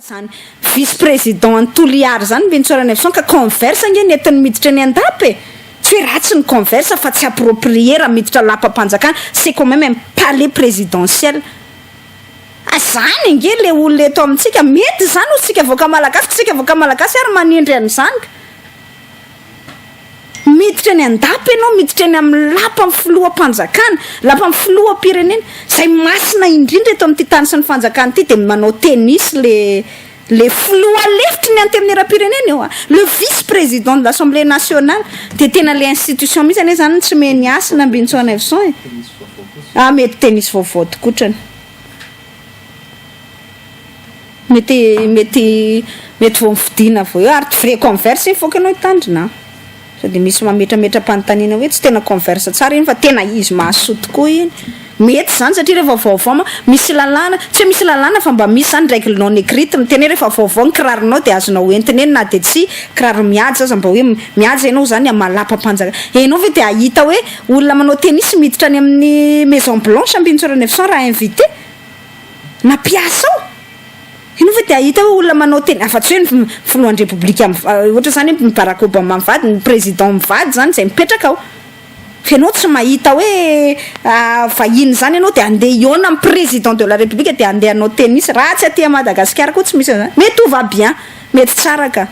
zany vice président Antoliary zany Benitsorana Efson ka converse nge netiny miditra ny andapy tsy hoe ratsy ny converse fa tsy approprié raha miditra lapam-panjakana c'est quand même un palais présidentiel azany nge le olona eto amintsika mety zany ho tsika voaka malagasy ary manindry an'izany miditra ny andapy ianao miditra ny amin'ny lapa amin'ny filoham-panjakana lapa amin'ny filoham-pirenena zay masina indrindra eto amin'ity tany sy ny fanjakana ity de manao tennis le filoha lefitry ny anteminy era-pirenena eo le vice président de l'Assemblée nationale de tena le institution mihitsy ane zany tsy meny asina Benitsorana Efson mety tennis vaovao tokotrany mety vao mifidiana vao eo ary vrai converse iny foka anao hitandrina sady misy mametrametra-panontaniana hoe tsy tena converse tsara iny fa tena izy mahasoa tokoa iny mety zany satria rehefa vaovao misy lalàna tsy misy lalàna fa mba misy zany règle non écrite miteny rehefa vaovao ny kiraronao de azonao entiny eny na de tsy kiraro mihaja aza mba hoe mihaja ianao zany malapa-panjaka ianao ve de ahita hoe olona manao tennis miditra any amin'ny Maison Blanche Benitsorana Efson raha invité na mpiasa ao ianao ve de ahita hoe olona manao tennis afa-tsy hoe filohan'ny république ohatra zany hoe Barack Obama mivady ny président mivady zany zay mipetraka ao fa ianao tsy mahita hoe vahiny zany ianao de andeha iona amin'ny président de la république de andeha anao tennis raha tsy aty Madagasikara koa tsy misy zany mety ho va bien mety tsara ka